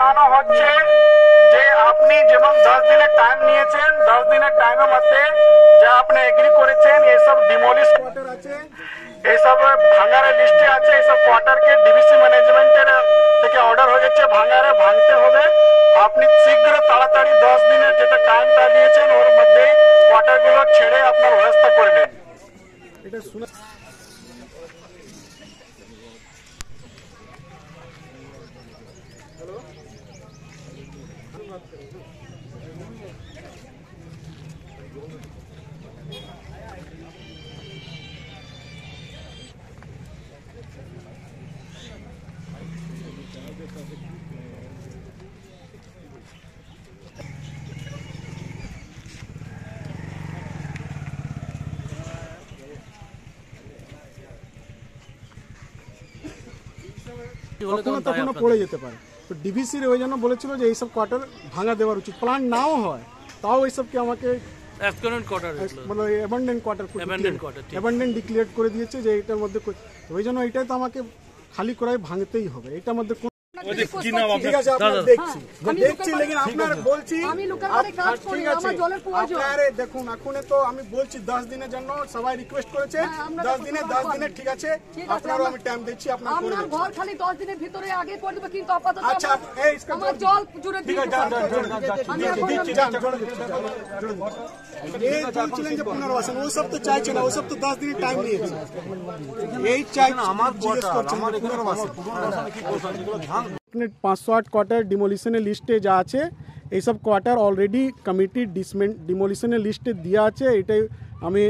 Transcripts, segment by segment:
জানানো হচ্ছে যে আপনি যেমন 10 দিনের টাইম নিয়েছেন, 10 দিনের টাইমের মধ্যে যা আপনি এগ্রি করেছেন এইসব ডিমোলিশ কোয়ার্টার আছে, এইসব ভাঙারের লিস্টে আছে, এইসব কোয়ার্টারকে ডিভিসি ম্যানেজমেন্টের থেকে অর্ডার হয়ে গেছে ভাঙতে হবে। আপনি শীঘ্র তাড়াতাড়ি 10 দিনের যেটা টাইমটা দিয়েছেন ওর মধ্যে কোয়ার্টারগুলো ছেড়ে আপনার ব্যবস্থা করে নেন। এটা শুনে তখনও পড়ে যেতে পারে। তো ডিভিসির ওই জন্য বলেছিল যে এইসব কোয়ার্টার ভাঙা দেওয়ার উচিত, প্ল্যান নাও হয় তাও এইসবকে আমাকে অ্যাবান্ডেন্ট ডিক্লেয়ার করে দিয়েছে যে এটার মধ্যে, ওই জন্য এটাই তো আমাকে খালি করাই ভাঙতেই হবে। এটার মধ্যে ঠিক আছে দেখছি লেকিন আপনার বলছি ঠিক আছে আপনারে দেখুন এখন তো আমি বলছি 10 দিনের জন্য সবাই রিকোয়েস্ট করেছে, 10 দিনের ঠিক আছে আপনারও আমি টাইম দিচ্ছি, আপনার করে দিচ্ছি। ঘর খালি 10 দিনের ভিতরে আগে করে দেব, কিন্তু আপাতত আচ্ছা এই আমার জল জুড়ে ঠিক আছে এই বলছিলেন যে পুনর্বাসন ওই সব তো চাইছে না, ওই সব তো 10 দিনের টাইম নিয়েছে, এই চাই আমার জিজ্ঞেস করছেন পুনর্বাসন কি করছেন এগুলো ভাঙ 508 কোয়ার্টার ডিমোলিশনের লিস্টে যা আছে এইসব কোয়ার্টার অলরেডি কমিটি ডিমোলিশনের লিস্টে দেওয়া আছে। এটাই আমি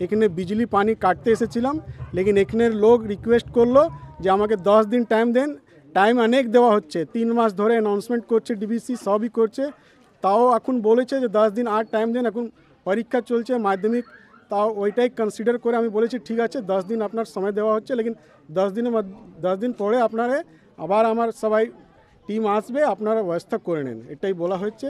এখানে বিজলি পানি কাটতে এসেছিলাম, লেকিন এখানের লোক রিকোয়েস্ট করলো যে আমাকে 10 দিন টাইম দেন। টাইম অনেক দেওয়া হচ্ছে, 3 মাস ধরে অ্যানাউন্সমেন্ট করছে ডিবিসি, সবই করছে, তাও এখন বলেছে যে 10 দিন আর টাইম দেন, এখন পরীক্ষা চলছে মাধ্যমিক, তাও ওইটাই কনসিডার করে আমি বলেছি ঠিক আছে 10 দিন আপনার সময় দেওয়া হচ্ছে, লেকিন 10 দিন পরে আপনারা আবার আমার সবাই টিম আসবে, আপনারা ব্যবস্থা করে নেন, এটাই বলা হচ্ছে।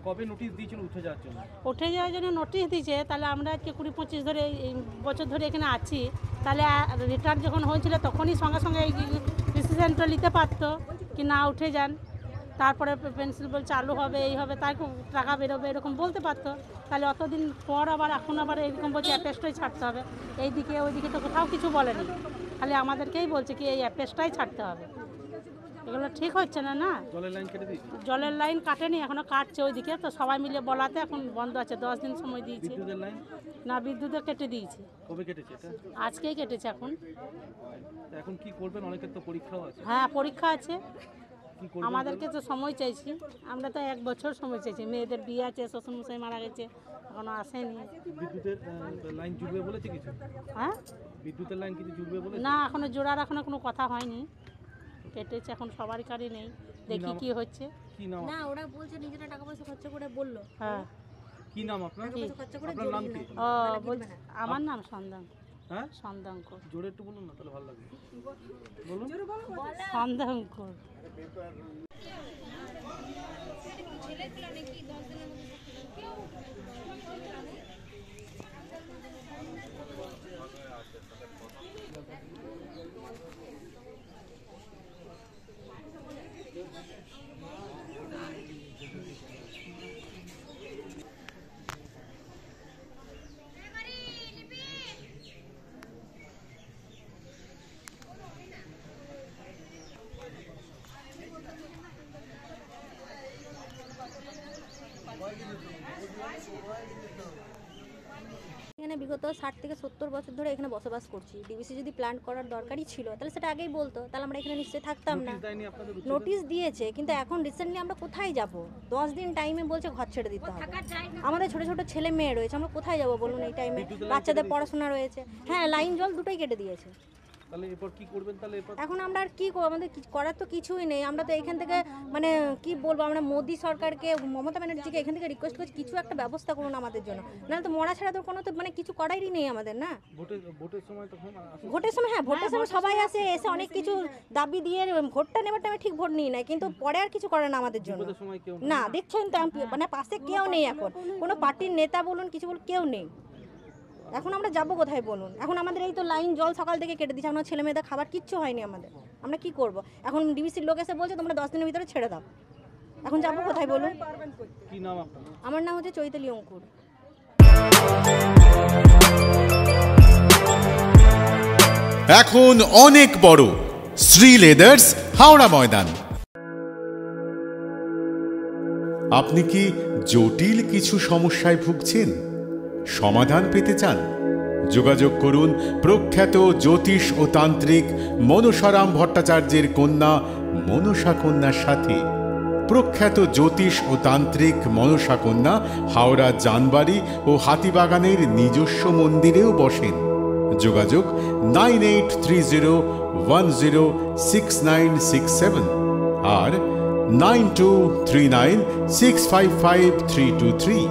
কবে নোটিশ দিয়েছিল উঠে যাওয়ার জন্য? উঠে যাওয়ার জন্য নোটিশ দিয়েছে, তাহলে আমরা আজকে 20-25 ধরে বছর ধরে এখানে আছি, তাহলে রিটার্ন যখন হয়েছিল তখনই সঙ্গে সঙ্গে এই ডিসিশনটা নিতে পারতো কি না উঠে যান, তারপরে পেন্সিল বল চালু হবে, এই হবে, তাই টাকা বেরোবে, এরকম বলতে পারতো। তাহলে অতদিন পর আবার এখন আবার এরকম বলছে অ্যাপেস্টই ছাড়তে হবে, এইদিকে ওইদিকে তো কোথাও কিছু বলেনি, খালি আমাদেরকেই বলছে কি এই অ্যাপেস্টটাই ছাড়তে হবে। এগুলো ঠিক হচ্ছে না। না জলের লাইন কাটেনি, এখনো কাটছে ওইদিকে, তো সবাই মিলে বলাতে এখন বন্ধ আছে, 10 দিন সময় দিয়েছে। না বিদ্যুৎও কেটে দিয়েছে। কবে কেটেছে এটা? আজকেই কেটেছে। এখন কি করবেন? অনেকের তো পরীক্ষাও আছে। হ্যাঁ পরীক্ষা আছে, আমাদেরকে তো সময় চাইছি, আমরা তো 1 বছর সময় চাইছি, মেয়েদের বিয়ে আছে, শ্বশুরমশাই মারা গেছে, এখনো আসেনি। বিদ্যুতের লাইন জুড়বে বলেছে কিছু? হ্যাঁ বিদ্যুতের লাইন কিছু জুড়বে বলেছে? না এখনো জোড়ার এখনো কোনো কথা হয়নি, কেটেছে, এখন সবারই কারি নেই, দেখি কি হচ্ছে। কি নাম? না ওরা বলছে নিজেরা টাকা পয়সা খরচ করে বললো। হ্যাঁ কি নাম আপনার? আপনার নাম কি? ও বলছি আমার নাম সন্দান। হ্যাঁ সন্দাঙ্কর। জোরে একটু বলুন না, তাহলে ভালো লাগবে। বলুন সন্দাঙ্কর। এখানে বিগত 60 থেকে 70 বছর ধরে এখানে বসবাস করছি। ডিবিসি যদি প্ল্যান করার দরকারই ছিল তাহলে সেটা আগেই বলতো, তাহলে আমরা এখানে নিশ্চয়ই থাকতাম না। নোটিশ দিয়েছে, কিন্তু এখন রিসেন্টলি আমরা কোথায় যাব? 10 দিন টাইমে বলছে ঘর ছেড়ে দিতে হবে। আমাদের ছোট ছোট ছেলে মেয়ে রয়েছে, আমরা কোথায় যাব বলুন এই টাইমে? বাচ্চাদের পড়াশোনা রয়েছে। হ্যাঁ, লাইন জল দুটোই কেটে দিয়েছে। তাহলে এরপর কি করবেন? তাহলে এরপর এখন আমরা আর কি করব? আমাদের করার তো কিছুই নেই। আমরা তো এখান থেকে মানে কি বলবো, আমরা মোদি সরকারকে, মমতা ব্যানার্জিকে এখান থেকে রিকোয়েস্ট করছি কিছু একটা ব্যবস্থা করুন আমাদের জন্য, নাহলে তো মরা ছাড়া তো কোনো তো মানে কিছু করারই নেই আমাদের। না ভোটের সময় তখন ভোটের সময়, হ্যাঁ ভোটের সময় সবাই আসে, এসে অনেক কিছু দাবি দিয়ে ভোটটা নেবার টাইমে ঠিক ভোট নিয়ে নেয়, কিন্তু পরে আর কিছু করে না আমাদের জন্য। সময় কেউ না, দেখছেন তো মানে পাশে কেউ নেই এখন, কোনো পার্টির নেতা বলুন কিছু বলুন কেউ নেই। এখন আমরা যাবো কোথায় বলুন? এখন আমাদের এই তো লাইন জল সকাল থেকে কেটে দিচ্ছে, আমার ছেলে মেয়েদের খাবার কিচ্ছু হয়নি আমাদের। আমরা কি করব? এখন ডিবিসির লোক এসে বলছে তোমরা 10 দিনের ভিতরে ছেড়ে দাও। এখন যাবো কোথায় বলুন? কি নাম আপনার? আমার নাম হচ্ছে চৈতালি অঙ্কুর। এখন অনেক বড় শ্রী লেদার্স হাওড়া ময়দান। আপনি কি জটিল কিছু সমস্যায় ভুগছেন? সমাধান পেতে চান? যোগাযোগ করুন প্রখ্যাত জ্যোতিষ ও তান্ত্রিক মনসারাম ভট্টাচার্যের কন্যা মনসা কন্যার সাথে। প্রখ্যাত জ্যোতিষ ও তান্ত্রিক মনসা কন্যা হাওড়া জানবাড়ি ও হাতিবাগানের নিজস্ব মন্দিরেও বসেন। যোগাযোগ 9830106967 আর 9239655323।